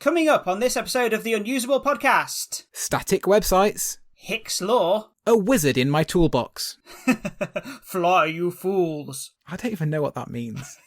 Coming up on this episode of the Unusable podcast. Static websites. Hicks Law. A wizard in my toolbox. Fly, you fools. I don't even know what that means.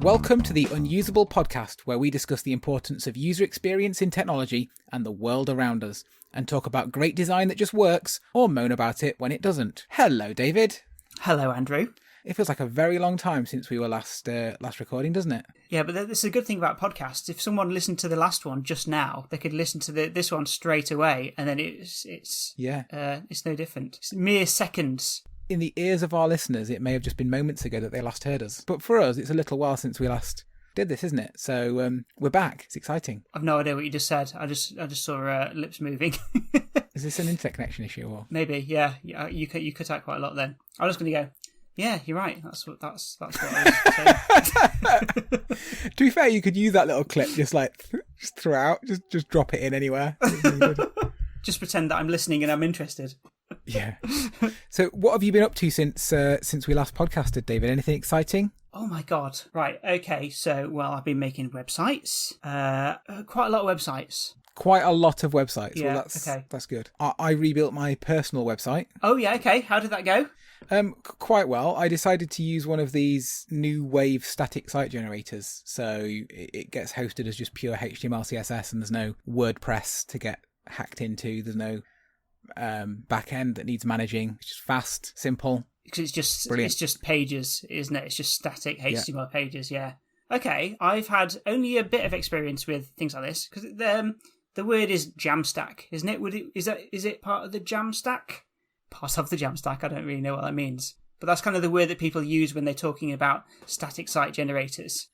Welcome to the Unusable podcast, where we discuss the importance of user experience in technology and the world around us, and talk about great design that just works, or moan about it when it doesn't. Hello, David. Hello, Andrew. It feels like a very long time since we were last recording, doesn't it? Yeah, but this is a good thing about podcasts. If someone listened to the last one just now, they could listen to this one straight away, and then it's no different. It's mere seconds. In the ears of our listeners, it may have just been moments ago that they last heard us. But for us, it's a little while since we last did this, isn't it? So we're back. It's exciting. I've no idea what you just said. I just saw lips moving. Is this an internet connection issue? Or maybe? Yeah. You cut out quite a lot then. I was going to go, yeah, you're right. That's what I was saying. To be fair, you could use that little clip just throughout. Just drop it in anywhere. Just pretend that I'm listening and I'm interested. Yeah. So what have you been up to since we last podcasted, David? Anything exciting? Oh my God. Right. Okay. So, well, I've been making websites. Quite a lot of websites. Quite a lot of websites. Yeah, well, okay. That's good. I rebuilt my personal website. Oh, yeah. Okay. How did that go? Quite well. I decided to use one of these new wave static site generators. So it gets hosted as just pure HTML, CSS, and there's no WordPress to get hacked into. There's no back end that needs managing. It's just fast, simple. Because it's just pages, isn't it? It's just static HTML pages. Yeah. Okay. I've had only a bit of experience with things like this because the word is Jamstack, isn't it? Is it part of the Jamstack? Part of the Jamstack. I don't really know what that means, but that's kind of the word that people use when they're talking about static site generators.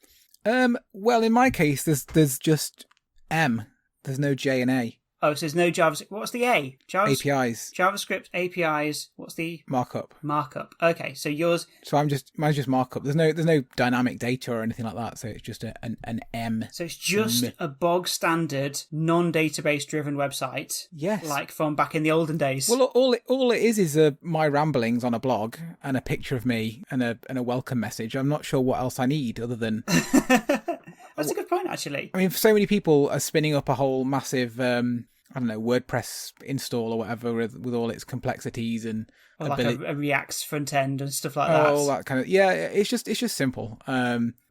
Well, in my case, there's just M. There's no J and A. Oh, so there's no JavaScript. What's the A? APIs. JavaScript, APIs. What's the markup? Markup. Okay, so yours. So mine's just markup. There's no dynamic data or anything like that. So it's just an M. So it's just a bog standard, non-database driven website. Yes. Like from back in the olden days. Well, all it is my ramblings on a blog and a picture of me and a welcome message. I'm not sure what else I need other than. That's a good point, actually. I mean, so many people are spinning up a whole massive, WordPress install or whatever with all its complexities and like a React's front end and stuff like that. Oh, that kind of It's just simple.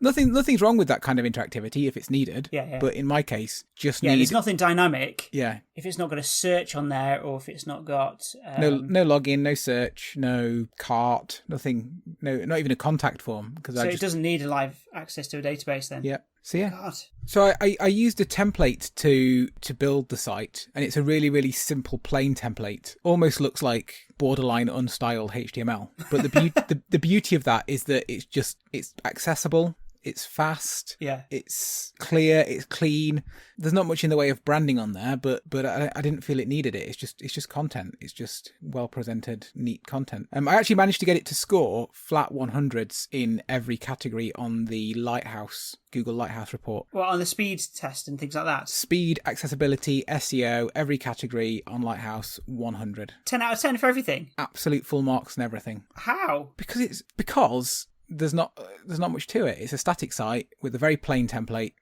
Nothing's wrong with that kind of interactivity if it's needed. Yeah. But in my case, there's nothing dynamic. Yeah. If it's not got a search on there, or if it's not got no login, no search, no cart, nothing, not even a contact form it doesn't need a live access to a database then. Yeah. So yeah. God. So I used a template to build the site, and it's a really, really simple, plain template. Almost looks like borderline unstyled HTML. But the beauty of that is that it's accessible. It's fast. Yeah. It's clear. It's clean. There's not much in the way of branding on there, but I didn't feel it needed it. It's just content. It's just well presented, neat content. I actually managed to get it to score flat 100s in every category on the Google Lighthouse report. Well, on the speed test and things like that. Speed, accessibility, SEO, every category on Lighthouse 100. 10 out of 10 for everything. Absolute full marks and everything. How? Because there's not much to it. It's a static site with a very plain template.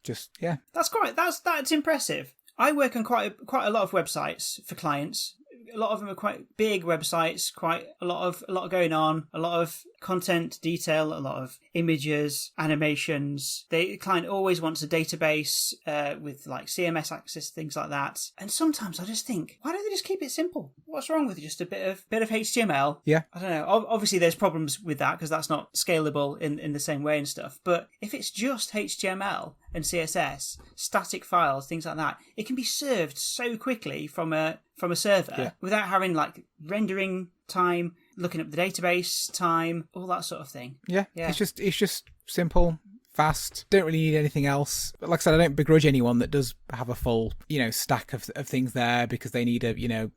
That's impressive. I work on quite a lot of websites for clients. A lot of them are quite big websites, quite a lot going on, a lot of content detail, a lot of images, animations. The client always wants a database with like CMS access, things like that. And sometimes I just think, why don't they just keep it simple? What's wrong with just a bit of HTML? Yeah. I don't know. Obviously, there's problems with that because that's not scalable in the same way and stuff. But if it's just HTML and CSS, static files, things like that, it can be served so quickly from a server without having like rendering time, looking up the database time, all that sort of thing. Yeah. It's just simple, fast. Don't really need anything else. But like I said, I don't begrudge anyone that does have a full, stack of things there because they need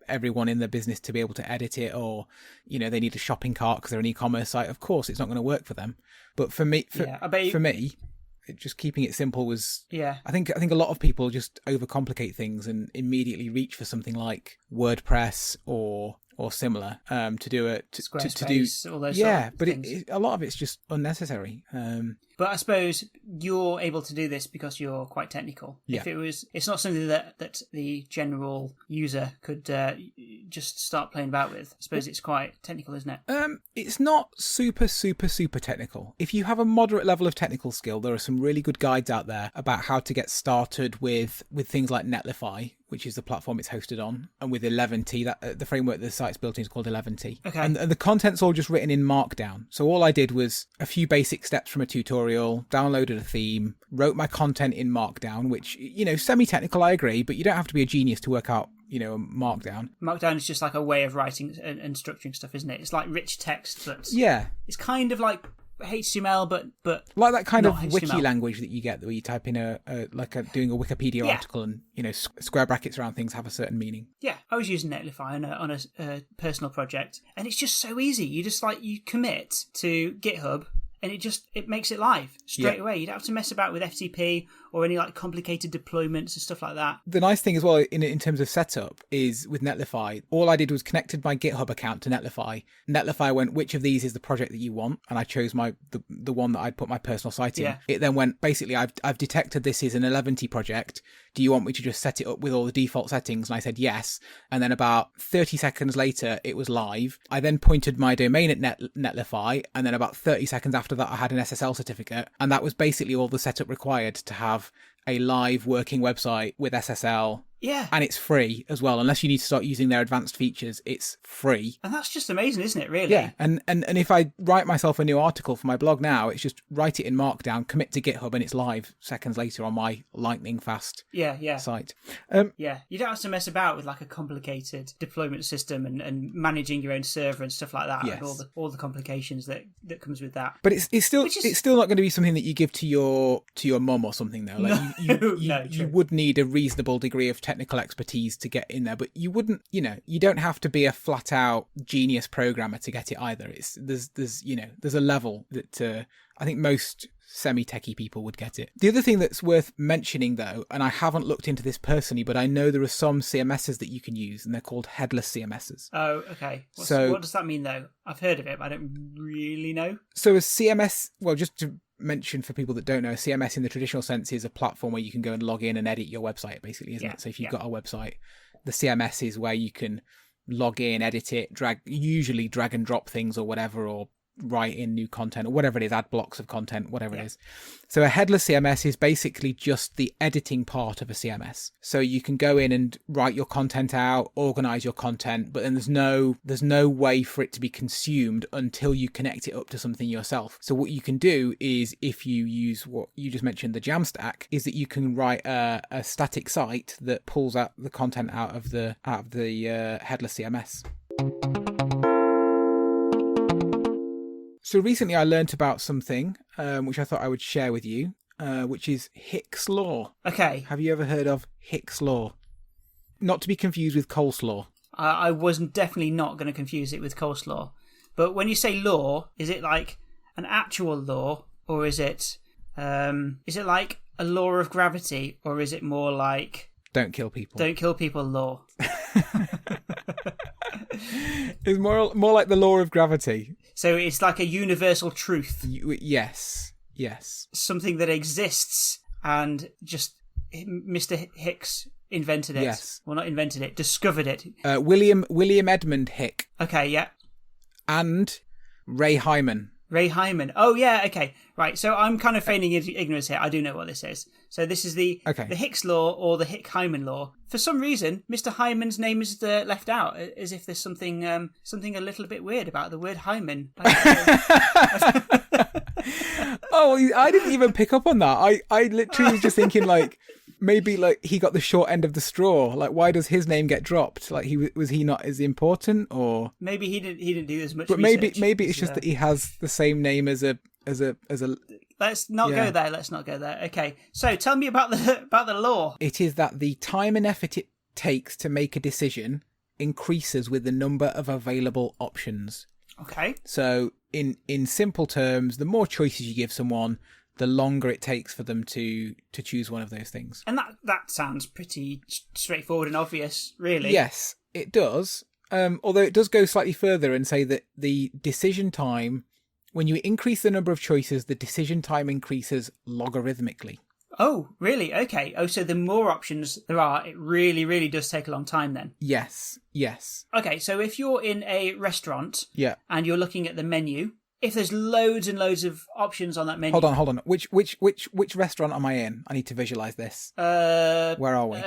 everyone in the business to be able to edit it, or, they need a shopping cart because they're an e-commerce site. Of course, it's not going to work for them. But for me, just keeping it simple was. Yeah. I think a lot of people just overcomplicate things and immediately reach for something like WordPress or or similar to do it to do Squarespace, all those yeah, sort of but things. a lot of it's just unnecessary. But I suppose you're able to do this because you're quite technical. Yeah. It's not something that the general user could just start playing about with. I suppose it's quite technical, isn't it? It's not super technical. If you have a moderate level of technical skill, there are some really good guides out there about how to get started with things like Netlify, which is the platform it's hosted on, and with 11T, that the framework the site's built in is called 11T. Okay. And the content's all just written in Markdown. So all I did was a few basic steps from a tutorial, downloaded a theme, wrote my content in Markdown, which, semi-technical, I agree, but you don't have to be a genius to work out, Markdown. Markdown is just like a way of writing and structuring stuff, isn't it? It's like rich text, but Yeah. it's kind of like HTML, but like that kind of not wiki HTML. language that you get where you type in doing a Wikipedia article, and square brackets around things have a certain meaning. Yeah, I was using Netlify on a personal project, and it's just so easy. You just you commit to GitHub, and it makes it live straight away. You don't have to mess about with FTP or any complicated deployments and stuff like that. The nice thing as well in terms of setup is with Netlify, all I did was connected my GitHub account to Netlify. Netlify went, which of these is the project that you want? And I chose the one that I'd put my personal site in. Yeah. It then went, basically, I've detected this is an 11T project. Do you want me to just set it up with all the default settings? And I said yes. And then about 30 seconds later, it was live. I then pointed my domain at Netlify. And then about 30 seconds after that, I had an SSL certificate. And that was basically all the setup required to have a live working website with SSL. Yeah. And it's free as well. Unless you need to start using their advanced features, it's free. And that's just amazing, isn't it, really? Yeah. And if I write myself a new article for my blog now, it's just write it in Markdown, commit to GitHub, and it's live seconds later on my lightning fast site. Yeah. You don't have to mess about with a complicated deployment system and managing your own server and stuff like that. Yes. And all the complications that comes with that. But it's still not going to be something that you give to your mum or something though. You would need a reasonable degree of technical expertise to get in there, but you wouldn't, you don't have to be a flat out genius programmer to get it either. There's a level that I think most semi-techie people would get it. The other thing that's worth mentioning though, and I haven't looked into this personally, but I know there are some CMSs that you can use, and they're called headless CMSs. Oh, okay. What does that mean though? I've heard of it, but I don't really know. So a CMS, well, just to mention for people that don't know, a CMS in the traditional sense is a platform where you can go and log in and edit your website, basically, isn't it? So if you've got a website, the CMS is where you can log in, edit it, usually drag and drop things or whatever, or write in new content or whatever it is, add blocks of content, whatever it is. So a headless CMS is basically just the editing part of a CMS. So you can go in and write your content out, organize your content, but then there's no way for it to be consumed until you connect it up to something yourself. So what you can do is, if you use what you just mentioned, the Jamstack, is that you can write a static site that pulls out the content out of the headless CMS. So recently I learnt about something which I thought I would share with you, which is Hicks Law. Okay. Have you ever heard of Hicks Law? Not to be confused with coleslaw. I wasn't definitely not going to confuse it with coleslaw. But when you say law, is it like an actual law, or is it like a law of gravity, or is it more like don't kill people? Don't kill people law. It's more like the law of gravity. So it's like a universal truth. Yes. Something that exists, and just Mr. Hicks invented it. Yes. Well, not invented it, discovered it. William Edmund Hick. Okay, yeah. And Ray Hyman. Oh, yeah, okay. Right, so I'm kind of feigning ignorance here. I do know what this is. So this is the Hicks Law, or the Hick-Hyman Law. For some reason, Mr. Hyman's name is left out, as if there's something a little bit weird about the word Hyman. Oh, I didn't even pick up on that. I literally was just thinking, maybe he got the short end of the straw. Why does his name get dropped? Was he not as important, or maybe he didn't do as much. But research maybe it's just that he has the same name as a. Let's not go there. Let's not go there. Okay, so tell me about the law. It is that the time and effort it takes to make a decision increases with the number of available options. Okay. So in simple terms, the more choices you give someone, the longer it takes for them to choose one of those things. And that sounds pretty straightforward and obvious, really. Yes, it does. Although it does go slightly further and say that the decision time, when you increase the number of choices, the decision time increases logarithmically. Oh, really? Okay. Oh, so the more options there are, it really, really does take a long time then. Yes. Okay, so if you're in a restaurant and you're looking at the menu, if there's loads and loads of options on that menu... Hold on. Which restaurant am I in? I need to visualise this. Where are we?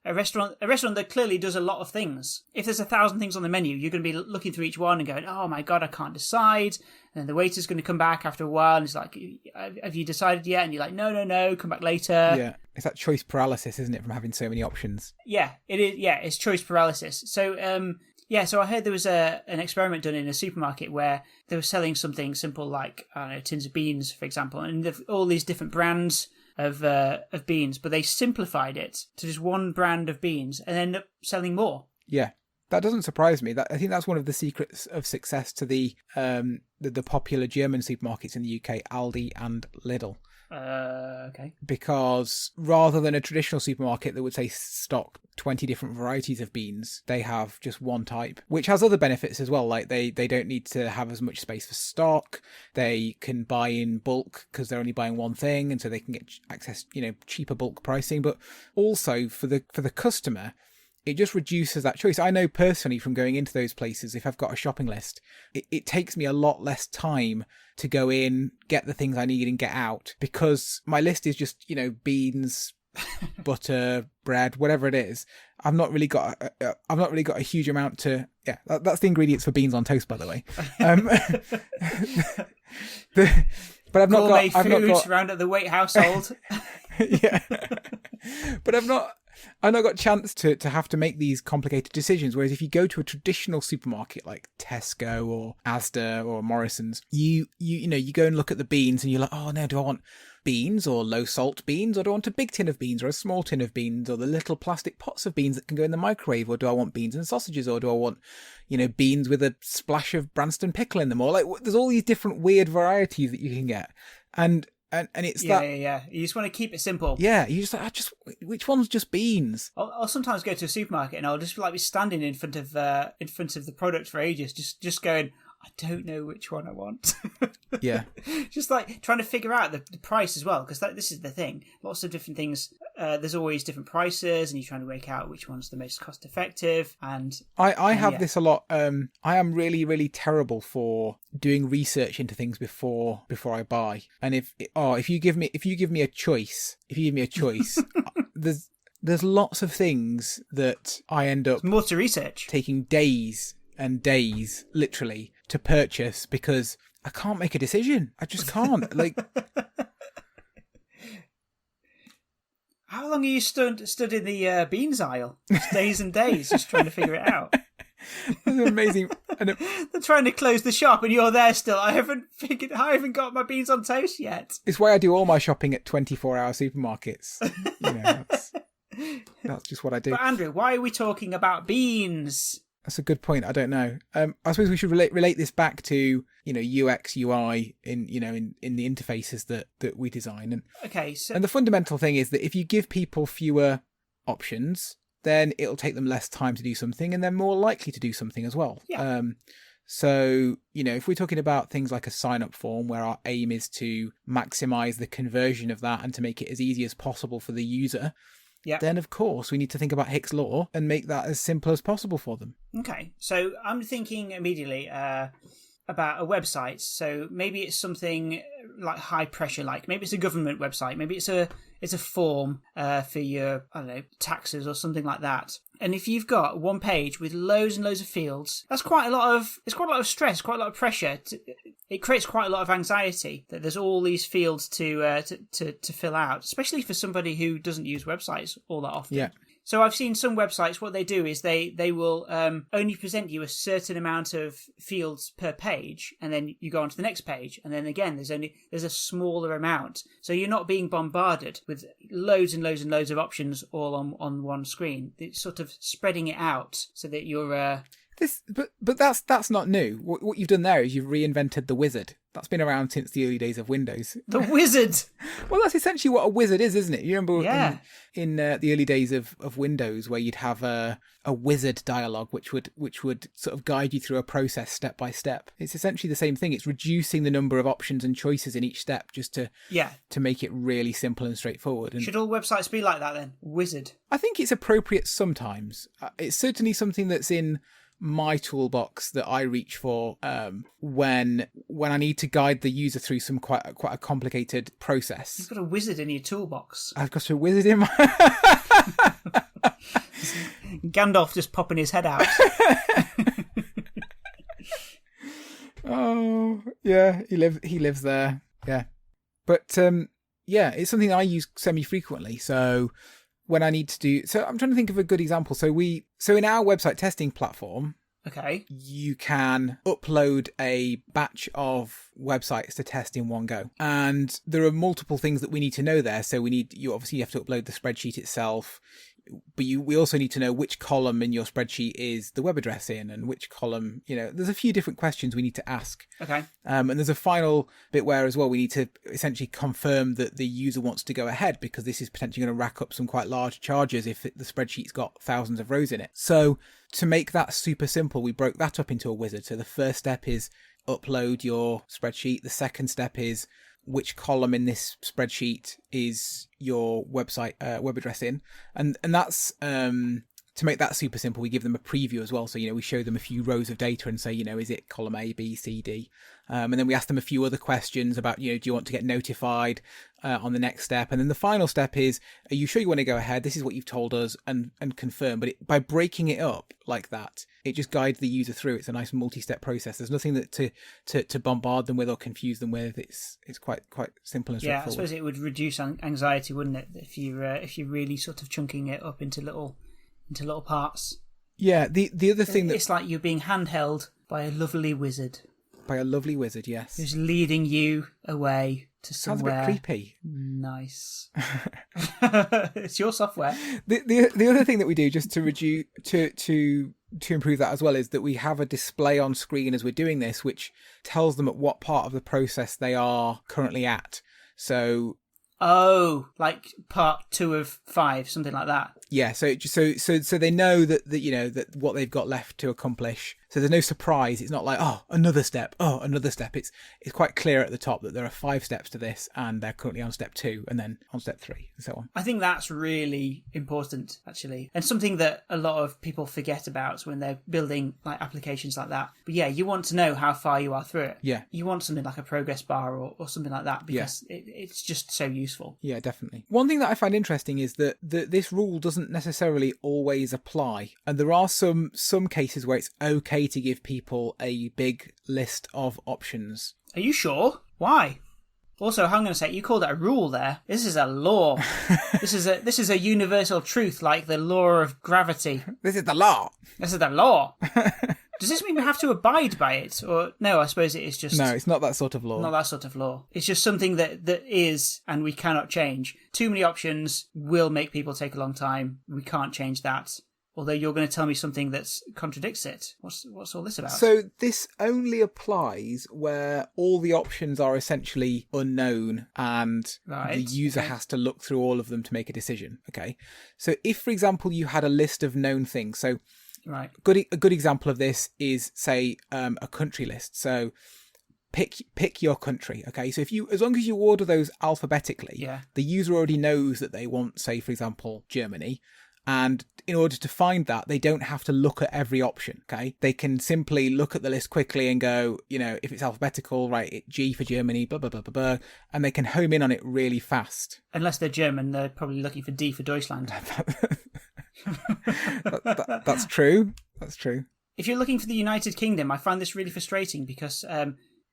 A restaurant that clearly does a lot of things. If there's 1,000 things on the menu, you're going to be looking through each one and going, oh my God, I can't decide. And then the waiter's going to come back after a while and it's like, have you decided yet? And you're like, no, come back later. Yeah, it's that choice paralysis, isn't it, from having so many options? Yeah, it is. Yeah, it's choice paralysis. So, so I heard there was an experiment done in a supermarket where they were selling something simple like, I don't know, tins of beans, for example, and all these different brands of beans, but they simplified it to just one brand of beans and ended up selling more. Yeah, that doesn't surprise me. I think that's one of the secrets of success to the popular German supermarkets in the UK, Aldi and Lidl. Okay. Because rather than a traditional supermarket that would say stock 20 different varieties of beans, they have just one type, which has other benefits as well. Like they don't need to have as much space for stock. They can buy in bulk because they're only buying one thing, and so they can get access, cheaper bulk pricing. But also for the customer, it just reduces that choice. I know personally from going into those places, if I've got a shopping list, it takes me a lot less time to go in, get the things I need and get out, because my list is just, beans, butter, bread, whatever it is. I've not really got a huge amount to. Yeah, that's the ingredients for beans on toast, by the way. But I've not got around at the Waite household. Yeah, but I've not got a chance to have to make these complicated decisions. Whereas if you go to a traditional supermarket like Tesco or Asda or Morrison's, you go and look at the beans and you're like, oh no, do I want beans or low salt beans, or do I want a big tin of beans or a small tin of beans, or the little plastic pots of beans that can go in the microwave, or do I want beans and sausages, or do I want beans with a splash of Branston pickle in them, or like there's all these different weird varieties that you can get, and it's yeah. You just want to keep it simple. Yeah, you just like, which one's just beans? I'll sometimes go to a supermarket and I'll just be standing in front of the product for ages, just going, I don't know which one I want. Yeah. Just trying to figure out the price as well, because this is the thing. Lots of different things. There's always different prices, and you're trying to work out which one's the most cost effective. And I have this a lot. I am really, really terrible for doing research into things before I buy. And if you give me a choice, there's lots of things that I end up more to research, taking days and days, literally, to purchase because I can't make a decision. I just can't. How long are you stood in the beans aisle? Just days and days, just trying to figure it out. That's amazing. They're trying to close the shop, and you're there still. I haven't got my beans on toast yet. It's why I do all my shopping at 24-hour supermarkets. That's just what I do. But Andrew, why are we talking about beans? That's a good point. I don't know. I suppose we should relate this back to UX, UI in the interfaces that we design. And the fundamental thing is that if you give people fewer options, then it'll take them less time to do something, and they're more likely to do something as well. Yeah. So if we're talking about things like a sign-up form, where our aim is to maximize the conversion of that and to make it as easy as possible for the user. Yeah. Then, of course, we need to think about Hicks Law and make that as simple as possible for them. Okay, so I'm thinking immediately about a website. So maybe it's something like high pressure, like maybe it's a government website, maybe it's a form for your, I don't know, taxes or something like that. And if you've got one page with loads and loads of fields, it's quite a lot of stress, quite a lot of pressure. It creates quite a lot of anxiety that there's all these fields to fill out, especially for somebody who doesn't use websites all that often. Yeah. So I've seen some websites, what they do is they will only present you a certain amount of fields per page, and then you go on to the next page, and then again there's a smaller amount. So you're not being bombarded with loads and loads and loads of options all on one screen. It's sort of spreading it out so that you're But that's not new. What you've done there is you've reinvented the wizard. That's been around since the early days of Windows. The wizard. Well, that's essentially what a wizard is, isn't it? You remember Yeah. in the early days of Windows where you'd have a wizard dialogue which would sort of guide you through a process step by step. It's essentially the same thing. It's reducing the number of options and choices in each step just to make it really simple and straightforward. And should all websites be like that then? Wizard. I think it's appropriate sometimes. It's certainly something that's in my toolbox that I reach for when I need to guide the user through some quite a complicated process. You've got a wizard in your toolbox. I've got a wizard in my Gandalf just popping his head out. Oh yeah, he lives there. Yeah, but it's something I use semi-frequently. So when I need to do, so I'm trying to think of a good example. So in our website testing platform, okay, you can upload a batch of websites to test in one go, and there are multiple things that we need to know there. So you obviously have to upload the spreadsheet itself, but we also need to know which column in your spreadsheet is the web address in, and which column, there's a few different questions we need to ask. Okay. And there's a final bit where as well we need to essentially confirm that the user wants to go ahead, because this is potentially going to rack up some quite large charges if the spreadsheet's got thousands of rows in it. So to make that super simple, we broke that up into a wizard. So the first step is upload your spreadsheet. The second step is which column in this spreadsheet is your website web address in, and that's to make that super simple, we give them a preview as well. So we show them a few rows of data and say, is it column A, B, C, D, and then we ask them a few other questions about, do you want to get notified on the next step, and then the final step is, are you sure you want to go ahead? This is what you've told us, and confirm. But by breaking it up like that, it just guides the user through. It's a nice multi-step process. There's nothing that to bombard them with or confuse them with. It's quite simple and straightforward. Yeah, I suppose it would reduce anxiety, wouldn't it, if you're really sort of chunking it up into little parts. Yeah, the other thing it's like you're being handheld by a lovely wizard. By a lovely wizard, yes. Who's leading you away to somewhere. Sounds a bit creepy. Nice. It's your software. The other thing that we do just to reduce to improve that as well is that we have a display on screen as we're doing this, which tells them at what part of the process they are currently at. So. Oh, like part 2 of 5, something like that. Yeah, so they know that what they've got left to accomplish. So there's no surprise. It's not like another step. It's quite clear at the top that there are 5 steps to this, and they're currently on step 2, and then on step 3, and so on. I think that's really important, actually, and something that a lot of people forget about when they're building like applications like that. But yeah, you want to know how far you are through it. Yeah, you want something like a progress bar or something like that, because it's just so useful. Yeah, definitely. One thing that I find interesting is that this rule doesn't necessarily always apply, and there are some cases where it's okay to give people a big list of options. Are you sure? Why? Also, hang on a sec, you called it a rule there. This is a law. This is a universal truth, like the law of gravity. This is the law. This is the law. Does this mean we have to abide by it? Or no, I suppose it is just... No, it's not that sort of law. Not that sort of law. It's just something that is, and we cannot change. Too many options will make people take a long time. We can't change that. Although you're going to tell me something that contradicts it. What's all this about? So this only applies where all the options are essentially unknown, and the user has to look through all of them to make a decision. Okay. So if, for example, you had a list of known things, so right, a good example of this is, say, a country list. So pick your country. Okay. So as long as you order those alphabetically, the user already knows that they want, say, for example, Germany. And in order to find that, they don't have to look at every option, okay? They can simply look at the list quickly and go, if it's alphabetical, right, G for Germany, blah, blah, blah, blah, blah, and they can home in on it really fast. Unless they're German, they're probably looking for D for Deutschland. That's true. That's true. If you're looking for the United Kingdom, I find this really frustrating because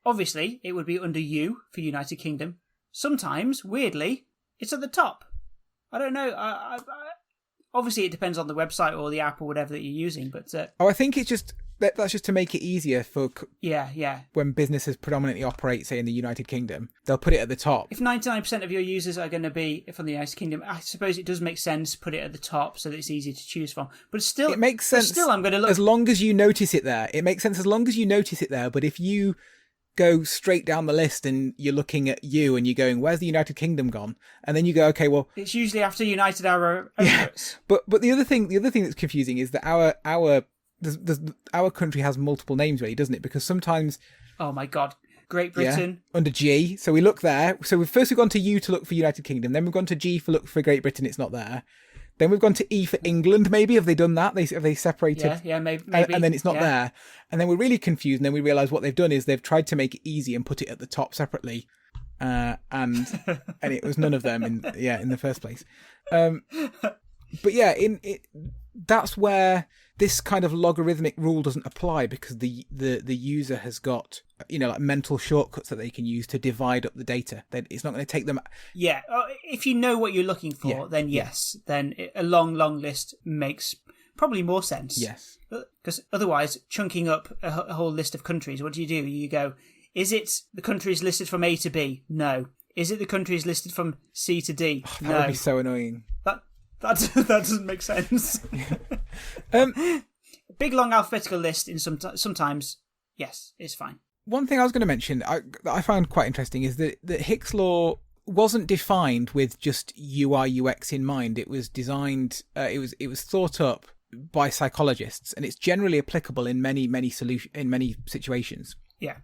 obviously it would be under U for United Kingdom. Sometimes, weirdly, it's at the top. I don't know. Obviously, it depends on the website or the app or whatever that you're using, but... I think it's just that's just to make it easier for Yeah. when businesses predominantly operate, say, in the United Kingdom. They'll put it at the top. If 99% of your users are going to be from the United Kingdom, I suppose it does make sense to put it at the top so that it's easy to choose from. But still, it makes sense. Still, I'm going to look as long as you notice it there. It makes sense as long as you notice it there. But if you go straight down the list and you're looking at you and you're going, where's the United Kingdom gone? And then you go, okay, well, it's usually after United Arab Emirates. Yeah. But the other thing that's confusing is that our country has multiple names, really, doesn't it? Because sometimes, oh my God, Great Britain under G. So we look there. So we've gone to U to look for United Kingdom. Then we've gone to G for look for Great Britain. It's not there. Then we've gone to E for England. Maybe have they done that? Have they separated? Yeah, maybe. And then it's not there. And then we're really confused. And then we realise what they've done is they've tried to make it easy and put it at the top separately. And it was none of them in the first place. But yeah, that's where this kind of logarithmic rule doesn't apply, because the user has got, like mental shortcuts that they can use to divide up the data. Then it's not going to take them. Yeah, if you know what you're looking for, then yes, then a long list makes probably more sense. Yes, because otherwise, chunking up a whole list of countries, what do? You go, is it the countries listed from A to B? No. Is it the countries listed from C to D? No. That would be so annoying. That doesn't make sense. Big long alphabetical list in sometimes, yes, it's fine. One thing I was going to mention that I found quite interesting is that Hicks Law wasn't defined with just UI UX in mind. It was designed. It was thought up by psychologists, and it's generally applicable in many situations. Yeah.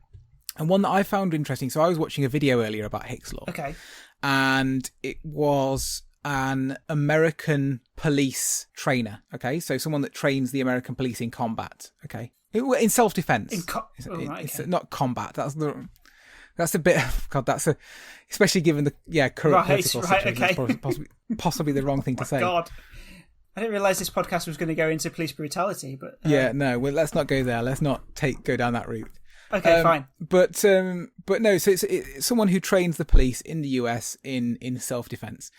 And one that I found interesting. So I was watching a video earlier about Hicks Law. Okay. And it was an American police trainer. Okay, so someone that trains the American police in combat. Okay, in self-defense. It's not combat. That's a bit. God, especially given the current political situation. Okay. That's possibly the wrong thing to say. God, I didn't realise this podcast was going to go into police brutality. But no, well, let's not go there. Let's not go down that route. Okay, fine. But no. So it's someone who trains the police in the US in self-defense.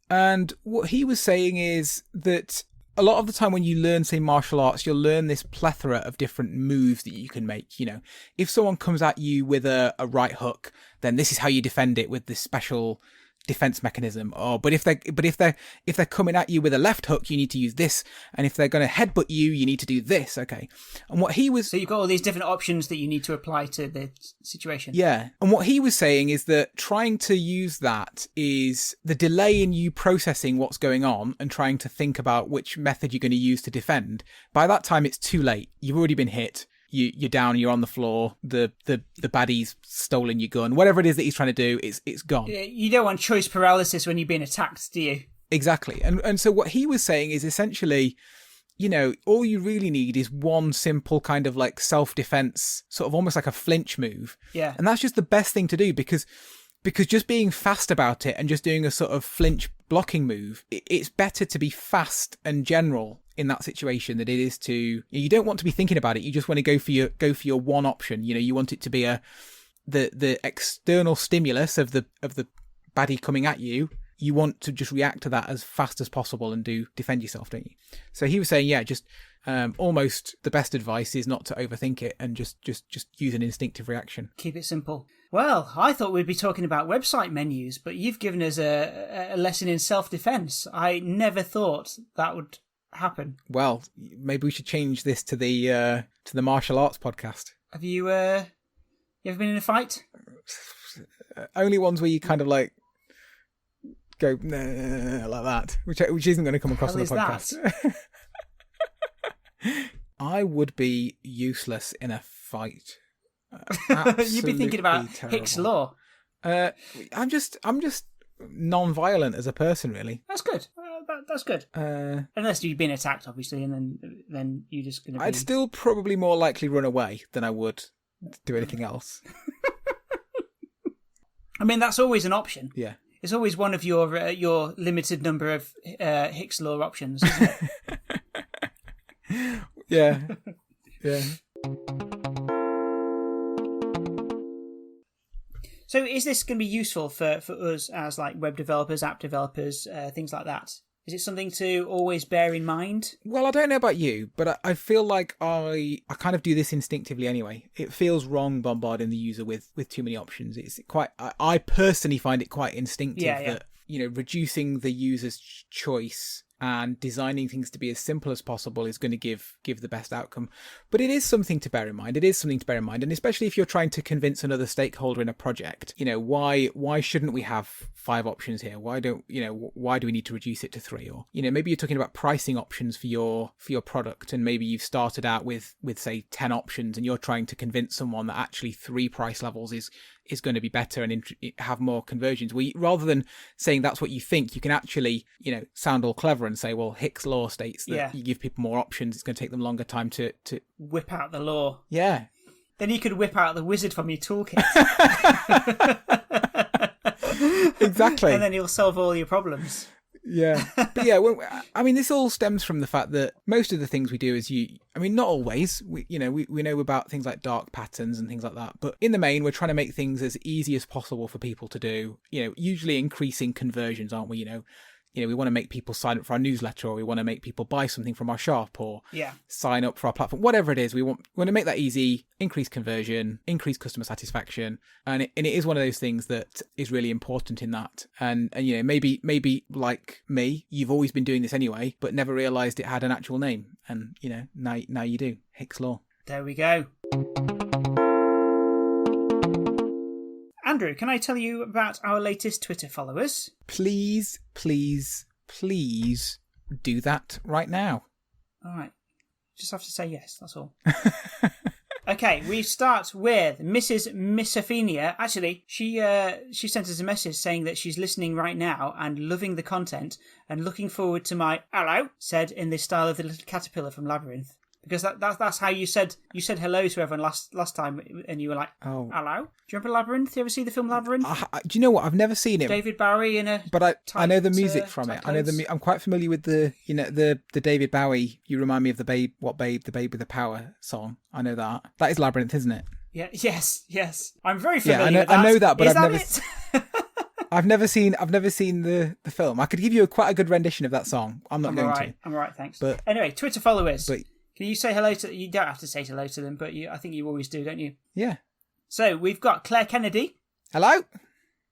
And what he was saying is that a lot of the time when you learn, say, martial arts, you'll learn this plethora of different moves that you can make. If someone comes at you with a right hook, then this is how you defend it with this special defense mechanism. But if they're coming at you with a left hook, you need to use this, and if they're going to headbutt you, you need to do this. Okay, and what he was so you've got all these different options that you need to apply to the situation. Yeah, and what he was saying is that trying to use that is the delay in you processing what's going on and trying to think about which method you're going to use to defend. By that time, it's too late. You've already been hit. You're down, you're on the floor, the baddie's stolen your gun, whatever it is that he's trying to do, it's gone. You don't want choice paralysis when you're being attacked, do you? Exactly. And so what he was saying is essentially, all you really need is one simple kind of like self-defense, sort of almost like a flinch move. Yeah. And that's just the best thing to do because just being fast about it and just doing a sort of flinch blocking move, it's better to be fast and general in that situation than it is to. You don't want to be thinking about it. You just want to go for your one option. You want it to be the external stimulus of the baddie coming at you. You want to just react to that as fast as possible and defend yourself, don't you? So he was saying, just almost the best advice is not to overthink it and just use an instinctive reaction. Keep it simple. Well, I thought we'd be talking about website menus, but you've given us a lesson in self-defense. I never thought that would happen. Well, maybe we should change this to the martial arts podcast. Have you ever been in a fight? Only ones where you kind of like go like that, which isn't going to come across on the podcast. I would be useless in a fight. You'd be thinking about terrible. Hicks Law. I'm just non-violent as a person, really. That's good. That's good. Unless you've been attacked, obviously, and then you're just going to be. I'd still probably more likely run away than I would do anything else. I mean, that's always an option. Yeah. It's always one of your limited number of Hicks Law options, isn't it? Yeah. So is this going to be useful for us as like web developers, app developers, things like that? Is it something to always bear in mind? Well, I don't know about you, but I feel like I kind of do this instinctively anyway. It feels wrong bombarding the user with too many options. It's quite, I personally find it quite instinctive that, reducing the user's choice and designing things to be as simple as possible is going to give the best outcome. But it is something to bear in mind. And especially if you're trying to convince another stakeholder in a project, why shouldn't we have 5 options here? Why do we need to reduce it to 3? Or, maybe you're talking about pricing options for your product, and maybe you've started out with say 10 options, and you're trying to convince someone that actually 3 price levels is going to be better and have more conversions. Rather than saying that's what you think, you can actually, sound all clever and say, well, Hicks Law states that you give people more options, it's going to take them longer time to whip out the law. Yeah. Then you could whip out the wizard from your toolkit. Exactly. And then you'll solve all your problems. Yeah. But yeah, well, I mean, this all stems from the fact that most of the things we do is not always, we know about things like dark patterns and things like that, but in the main, we're trying to make things as easy as possible for people to do, usually increasing conversions, aren't we? We want to make people sign up for our newsletter, or we want to make people buy something from our shop, or sign up for our platform, whatever it is. We want to make that easy, increase conversion, increase customer satisfaction. And it is one of those things that is really important in that. And maybe like me, you've always been doing this anyway, but never realized it had an actual name. And, now you do. Hicks Law. There we go. Andrew, can I tell you about our latest Twitter followers? Please, please, please do that right now. All right. Just have to say yes, that's all. Okay, we start with Mrs. Misophonia. Actually, she sent us a message saying that she's listening right now and loving the content and looking forward to my hello, said in the style of the little caterpillar from Labyrinth. Because that's how you said hello to everyone last time, and you were like, oh, hello. Do you remember Labyrinth? You ever see the film Labyrinth? Do you know what? I've never seen it. David Bowie in a. But I know the music from it. I know I'm quite familiar with the David Bowie. You remind me of the Babe with the Power song. I know that. That is Labyrinth, isn't it? Yeah. Yes. I'm very familiar. Yeah, I know that, but I've never. I've never seen the film. I could give you quite a good rendition of that song. I'm going to. I'm all right, thanks. But anyway, Twitter followers. Can you say hello to... You don't have to say hello to them, but I think you always do, don't you? Yeah. So, we've got Claire Kennedy. Hello.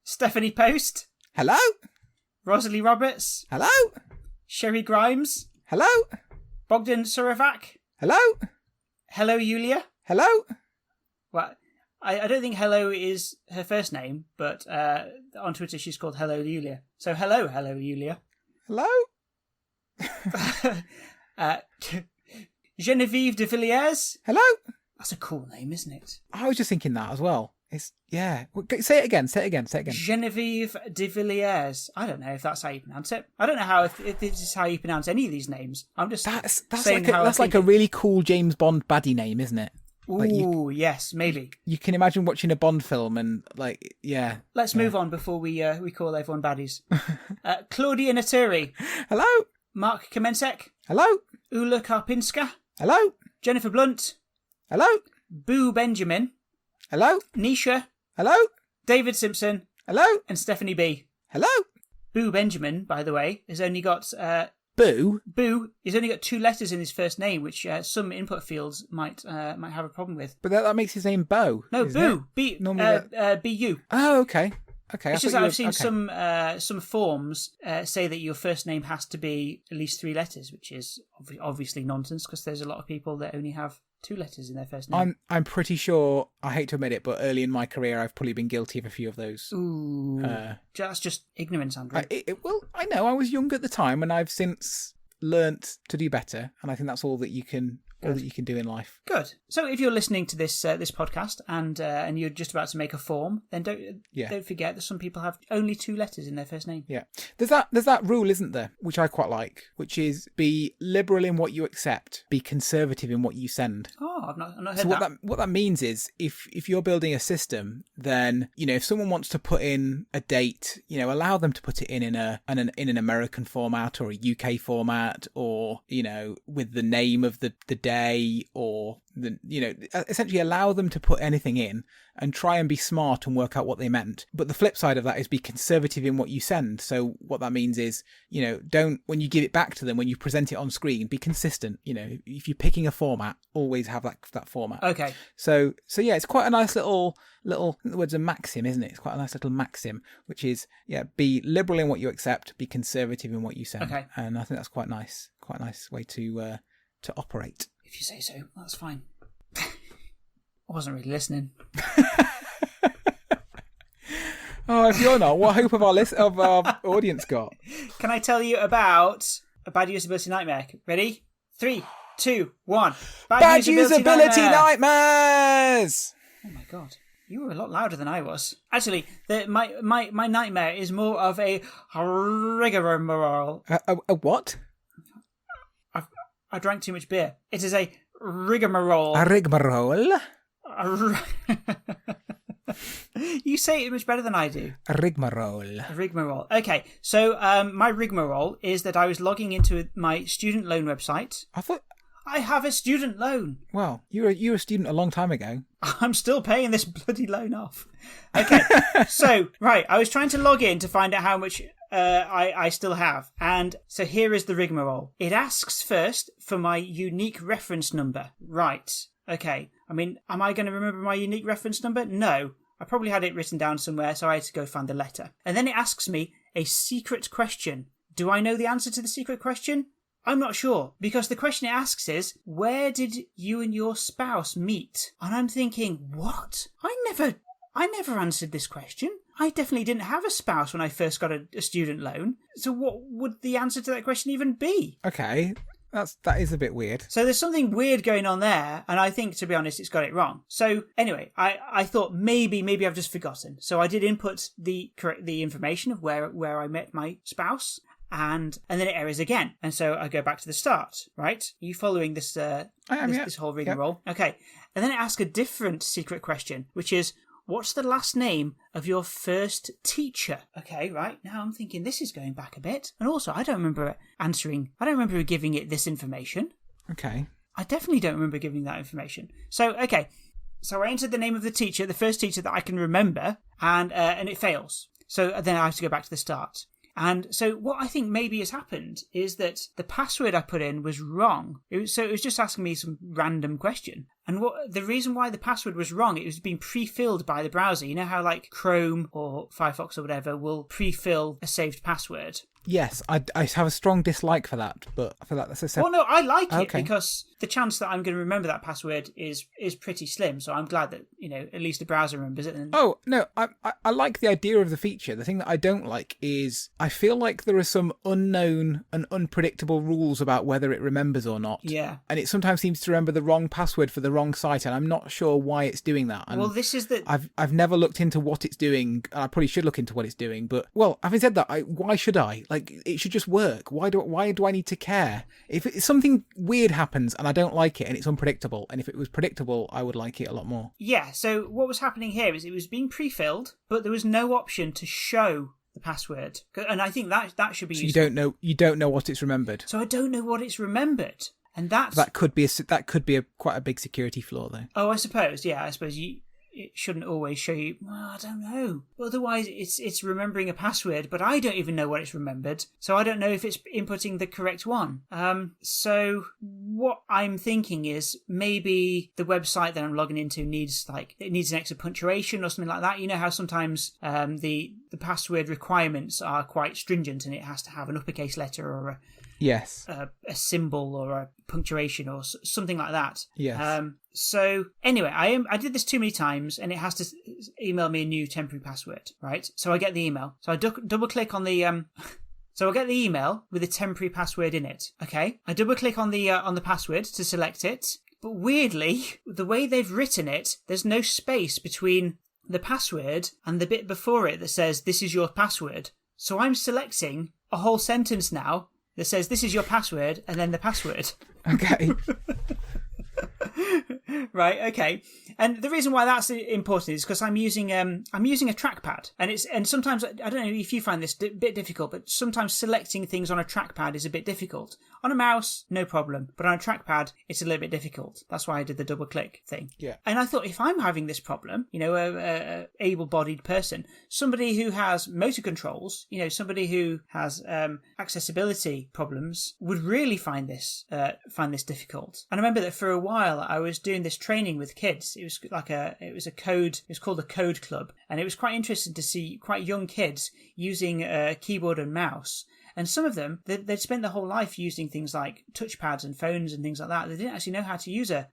Stephanie Post. Hello. Rosalie Roberts. Hello. Sherry Grimes. Hello. Bogdan Suravac. Hello. Hello, Yulia. Hello. Well, I don't think hello is her first name, but on Twitter she's called Hello Yulia. So, hello, Yulia. Hello. Genevieve de Villiers. Hello. That's a cool name, isn't it? I was just thinking that as well. Say it again. Genevieve de Villiers. I don't know if that's how you pronounce it. I don't know if this is how you pronounce any of these names. I'm just that's saying that's like a really cool James Bond baddie name, isn't it? Ooh, yes, maybe. You can imagine watching a Bond film and Let's move on before we call everyone baddies. Claudia Naturi. Hello. Mark Kamensek. Hello. Ula Karpinska. Hello. Jennifer Blunt. Hello. Boo Benjamin. Hello. Nisha. Hello. David Simpson. Hello. And Stephanie B. Hello. Boo Benjamin, by the way, has only got... Boo? Boo. He's only got 2 letters in his first name, which some input fields might have a problem with. But that makes his name Bo. No, Boo. B-U. Oh, okay. Okay. It's just that I've seen some forms say that your first name has to be at least 3 letters, which is obviously nonsense because there's a lot of people that only have 2 letters in their first name. I'm pretty sure, I hate to admit it, but early in my career I've probably been guilty of a few of those. Ooh. That's just ignorance, Andrew. Well, I know, I was young at the time and I've since learnt to do better, and I think that's all that you can do in life. Good. So if you're listening to this podcast and you're just about to make a form, then don't forget that some people have only 2 letters in their first name. Yeah. There's that rule, isn't there, which I quite like, which is be liberal in what you accept, be conservative in what you send. Oh, I've not heard so that. What that means is if you're building a system, then if someone wants to put in a date, allow them to put it in an American format or a UK format, or with the name of the date day, or essentially allow them to put anything in and try and be smart and work out what they meant. But the flip side of that is be conservative in what you send. So what that means is, don't, when you give it back to them, when you present it on screen, be consistent. If you're picking a format, always have that format. Okay. So yeah, it's quite a nice little, in the words of maxim, isn't it? It's quite a nice little maxim, which is, be liberal in what you accept, be conservative in what you send. Okay. And I think that's quite nice way to operate. If you say so, that's fine. I wasn't really listening. Oh, if you're not, what hope of our audience got? Can I tell you about a bad usability nightmare? Ready? 3, 2, 1. Bad usability nightmares! Oh my god. You were a lot louder than I was. Actually, my nightmare is more of a rigmarole. A what? I drank too much beer. It is a rigmarole. A rigmarole? You say it much better than I do. A rigmarole. A rigmarole. Okay, so my rigmarole is that I was logging into my student loan website. I have a student loan. Well, you were a student a long time ago. I'm still paying this bloody loan off. Okay, so, right, I was trying to log in to find out how much I still have. And so here is the rigmarole. It asks first for my unique reference number. Right, okay. I mean, am I going to remember my unique reference number? No. I probably had it written down somewhere, so I had to go find the letter. And then it asks me a secret question. Do I know the answer to the secret question? I'm not sure, because the question it asks is, where did you and your spouse meet? And I'm thinking, what? I never answered this question. I definitely didn't have a spouse when I first got a student loan. So what would the answer to that question even be? Okay, that is a bit weird. So there's something weird going on there, and I think, to be honest, it's got it wrong. So anyway, I thought maybe I've just forgotten. So I did input the information of where I met my spouse. And then it errors again. And so I go back to the start, right? Are you following this this whole rigmarole? Yep. Okay. And then it asks a different secret question, which is, what's the last name of your first teacher? Okay, right. Now I'm thinking this is going back a bit. And also, I don't remember giving it this information. Okay. I definitely don't remember giving that information. So, okay. So I entered the name of the teacher, the first teacher that I can remember, and it fails. So then I have to go back to the start. And so what I think maybe has happened is that the password I put in was wrong. It was just asking me some random question. And the reason why the password was wrong, it was being pre-filled by the browser. You know how like Chrome or Firefox or whatever will pre-fill a saved password? Yes, I have a strong dislike for that, but I feel like that's a... Well, no, I like it because the chance that I'm going to remember that password is pretty slim. So I'm glad that, at least the browser remembers it. Oh, no, I like the idea of the feature. The thing that I don't like is I feel like there are some unknown and unpredictable rules about whether it remembers or not. Yeah. And it sometimes seems to remember the wrong password for the wrong site, and I'm not sure why it's doing that. And well, this is the... I've never looked into what it's doing. I probably should look into what it's doing, but, well, having said that, why should I? Like, it should just work. Why do I need to care? If something weird happens and I don't like it and it's unpredictable, and if it was predictable, I would like it a lot more. Yeah, so what was happening here is it was being pre-filled, but there was no option to show the password. And I think that should be useful. So you don't know what it's remembered. So I don't know what it's remembered. And that could be quite a big security flaw, though. Oh, I suppose. Yeah, I suppose it shouldn't always show you. Well, I don't know. Otherwise, it's remembering a password, but I don't even know what it's remembered, so I don't know if it's inputting the correct one. So what I'm thinking is maybe the website that I'm logging into needs an extra punctuation or something like that. You know how sometimes the password requirements are quite stringent, and it has to have an uppercase letter or a symbol or a punctuation or something like that. Yes. So anyway, I did this too many times, and it has to email me a new temporary password, right? So I get the email. So I double click on the so I get the email with a temporary password in it. Okay. I double click on the password to select it, but weirdly, the way they've written it, there's no space between the password and the bit before it that says this is your password. So I'm selecting a whole sentence now that says this is your password and then the password. Okay. Right, okay. And the reason why that's important is because I'm using a trackpad, and sometimes I don't know if you find this a bit difficult, but sometimes selecting things on a trackpad is a bit difficult. On a mouse, no problem, but on a trackpad, it's a little bit difficult. That's why I did the double click thing. Yeah. And I thought, if I'm having this problem, a able-bodied person, somebody who has motor controls, somebody who has accessibility problems would really find this difficult. And I remember that for a while I was doing this training with kids. It was called a code club, and it was quite interesting to see quite young kids using a keyboard and mouse. And some of them, they'd spent their whole life using things like touchpads and phones and things like that. They didn't actually know how to use a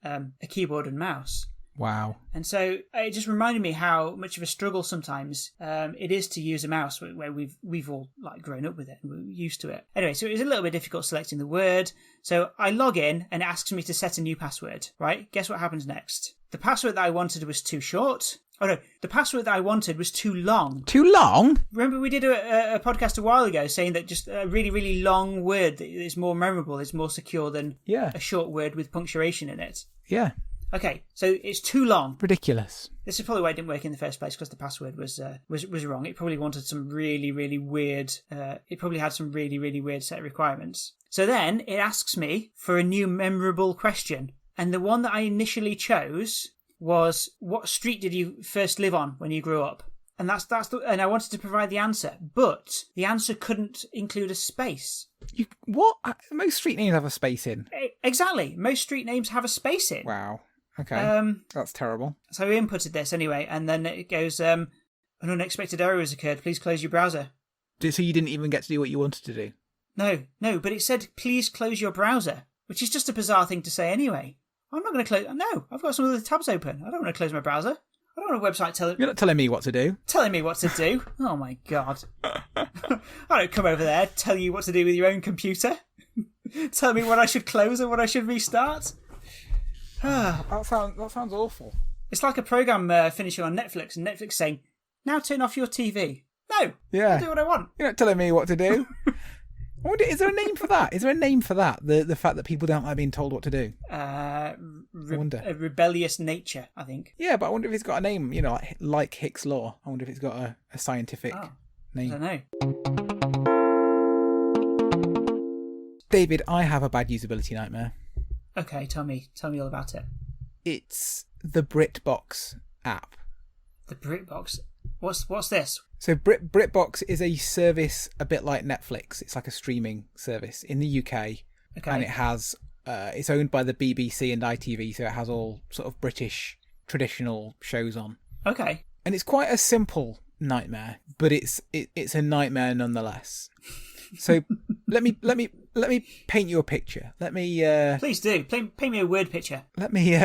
keyboard and mouse. Wow. And so it just reminded me how much of a struggle sometimes it is to use a mouse where we've all grown up with it and we're used to it. Anyway, so it was a little bit difficult selecting the word. So I log in and it asks me to set a new password, right? Guess what happens next? The password that I wanted was too short. Oh no, the password that I wanted was too long. Too long? Remember we did a podcast a while ago saying that just a really, really long word is more memorable, is more secure than a short word with punctuation in it. Yeah. Okay, so it's too long. Ridiculous. This is probably why it didn't work in the first place, because the password was wrong. It probably wanted some really, really weird... it probably had some really, really weird set of requirements. So then it asks me for a new memorable question. And the one that I initially chose was, what street did you first live on when you grew up? And and I wanted to provide the answer, but the answer couldn't include a space. What? Most street names have a space in. Exactly. Most street names have a space in. Wow. Okay. That's terrible. So we inputted this anyway, and then it goes, an unexpected error has occurred. Please close your browser. So you didn't even get to do what you wanted to do? No, but it said, please close your browser, which is just a bizarre thing to say anyway. I'm not going to close... No, I've got some other tabs open. I don't want to close my browser. I don't want a website telling... You're not telling me what to do. Telling me what to do? Oh, my God. I don't come over there, tell you what to do with your own computer. Tell me what I should close and what I should restart. That sounds awful. It's like a program finishing on Netflix and Netflix saying, now turn off your TV. No, I'll do what I want. You're not telling me what to do. I wonder, is there a name for that? Is there a name for that? The fact that people don't like being told what to do? I wonder. A rebellious nature, I think. Yeah, but I wonder if it's got a name, like Hicks Law. I wonder if it's got a scientific name. I don't know. David, I have a bad usability nightmare. Okay, tell me all about it. It's the Britbox app. The Britbox? What's this? So Britbox is a service a bit like Netflix. It's like a streaming service in the UK. Okay. And it has it's owned by the BBC and ITV, so it has all sort of British traditional shows on. Okay. And it's quite a simple nightmare, but it's a nightmare nonetheless. So let me paint you a picture. Let me please do. Paint me a word picture. Let me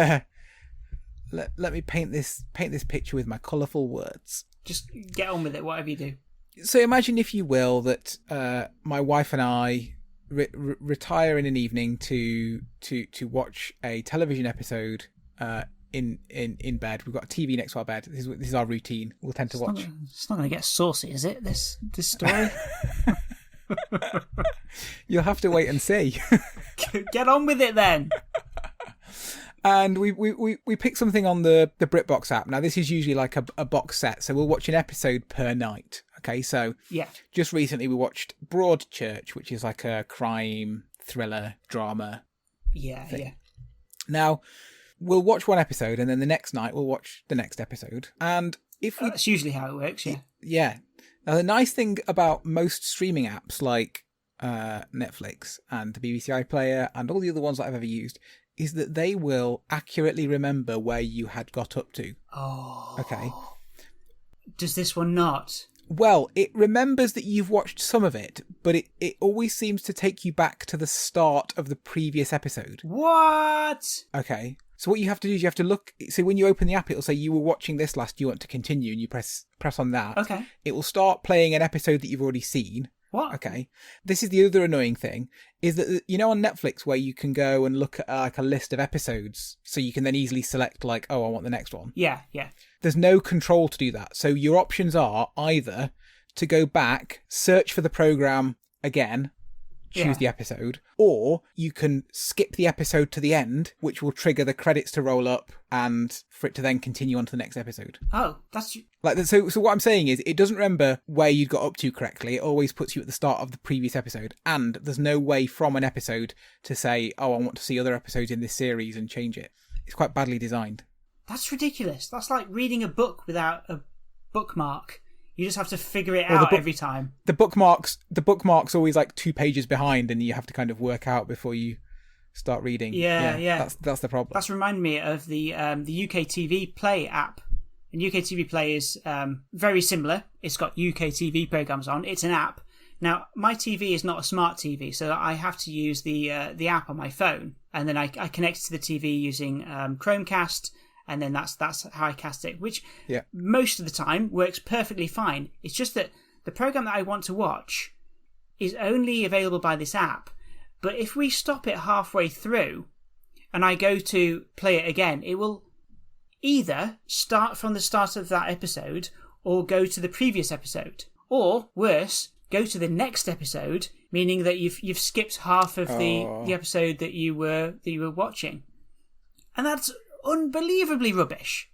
let me paint this picture with my colourful words. Just get on with it, whatever you do. So imagine, if you will, that my wife and I retire in an evening to watch a television episode in bed. We've got a TV next to our bed. This is our routine. We'll tend to watch. It's not going to get saucy, is it? This story. You'll have to wait and see. Get on with it then. And we pick something on the Britbox app. Now, this is usually like a box set, so we'll watch an episode per night. Okay, so just recently we watched Broadchurch, which is like a crime, thriller, drama thing. Yeah. Now, we'll watch one episode, and then the next night we'll watch the next episode. And that's usually how it works, yeah. Yeah. Now, the nice thing about most streaming apps like Netflix and the BBC iPlayer and all the other ones that I've ever used is that they will accurately remember where you had got up to. Oh. Okay. Does this one not? Well, it remembers that you've watched some of it, but it always seems to take you back to the start of the previous episode. What? Okay. So what you have to do is you have to look. So when you open the app, it'll say you were watching this last, you want to continue, and you press on that. Okay. It will start playing an episode that you've already seen. What? Okay. This is the other annoying thing, is that, on Netflix where you can go and look at like a list of episodes, so you can then easily select like, oh, I want the next one. Yeah. There's no control to do that. So your options are either to go back, search for the program again, choose the episode, or you can skip the episode to the end, which will trigger the credits to roll up and for it to then continue on to the next episode. Oh, that's... So what I'm saying is it doesn't remember where you got up to correctly. It always puts you at the start of the previous episode, and there's no way from an episode to say, oh, I want to see other episodes in this series and change it. It's quite badly designed. That's ridiculous. That's like reading a book without a bookmark. You just have to figure it out every time. The bookmark's always like 2 pages behind, and you have to kind of work out before you start reading. Yeah. That's the problem. That's reminded me of the UK TV Play app. And UK TV Play is very similar. It's got UK TV programs on. It's an app. Now, my TV is not a smart TV, so I have to use the app on my phone, and then I connect to the TV using Chromecast. And then that's how I cast it, which most of the time works perfectly fine. It's just that the program that I want to watch is only available by this app. But if we stop it halfway through and I go to play it again, it will either start from the start of that episode or go to the previous episode. Or, worse, go to the next episode, meaning that you've skipped half of the episode that you were watching. And that's unbelievably rubbish.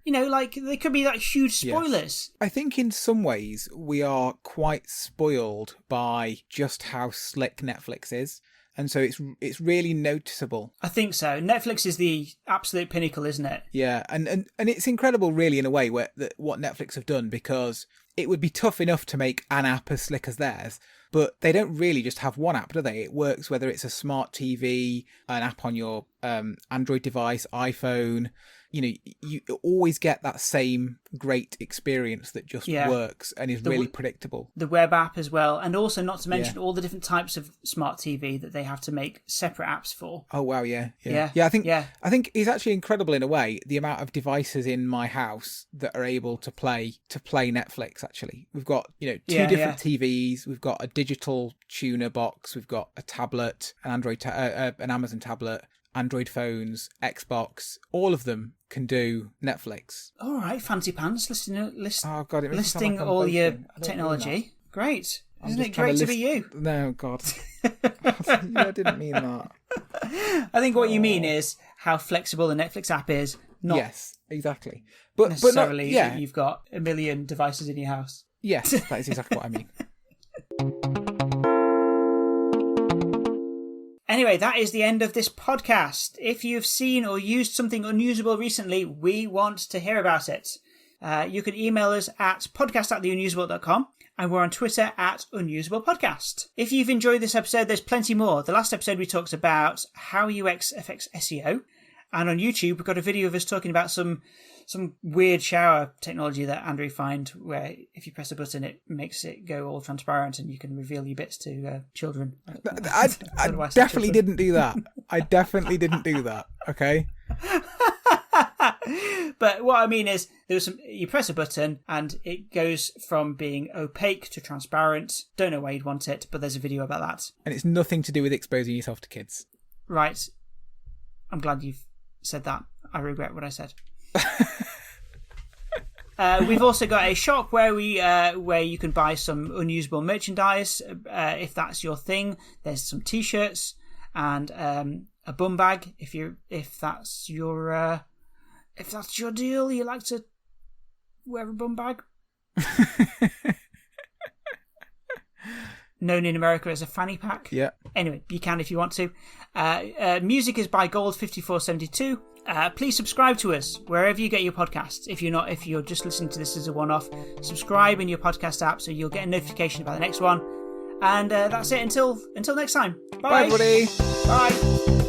Like there could be huge spoilers. Yes. I think in some ways we are quite spoiled by just how slick Netflix is, and so it's really noticeable. I think so. Netflix is the absolute pinnacle, isn't it? Yeah, and it's incredible, really, in a way, what Netflix have done, because it would be tough enough to make an app as slick as theirs. But they don't really just have one app, do they? It works whether it's a smart TV, an app on your Android device, iPhone. You always get that same great experience that just works and is really predictable. The web app as well. And also, not to mention all the different types of smart TV that they have to make separate apps for. Oh, wow, yeah. I think it's actually incredible in a way, the amount of devices in my house that are able to play Netflix, actually. We've got, two different TVs. We've got a digital tuner box. We've got a tablet, an Amazon tablet, Android phones, Xbox, all of them can do Netflix. All right, fancy pants, listing like all your technology. Great. Isn't it great to be you? No, God. I didn't mean that. I think what you mean is how flexible the Netflix app is. Not yes, exactly. But necessarily that you've got a million devices in your house. Yes, that is exactly what I mean. Anyway, that is the end of this podcast. If you've seen or used something unusable recently, we want to hear about it. You can email us at podcast@theunusable.com, and we're on Twitter at @unusablepodcast. If you've enjoyed this episode, there's plenty more. The last episode we talked about how UX affects SEO, and on YouTube we've got a video of us talking about some weird shower technology that Andrew found, where if you press a button it makes it go all transparent and you can reveal your bits to children. I definitely didn't do that. I definitely didn't do that. Okay. But what I mean is, you press a button and it goes from being opaque to transparent. Don't know why you'd want it, but there's a video about that. And it's nothing to do with exposing yourself to kids. Right. I'm glad you've said that. I regret what I said. We've also got a shop where you can buy some unusable merchandise if that's your thing. There's some t-shirts and a bum bag if that's your deal. You like to wear a bum bag. Known in America as a fanny pack. Yeah. Anyway, you can if you want to. Music is by Gold5472. Please subscribe to us wherever you get your podcasts. If you're just listening to this as a one-off, subscribe in your podcast app so you'll get a notification about the next one. And that's it until next time. Bye, everybody. Bye.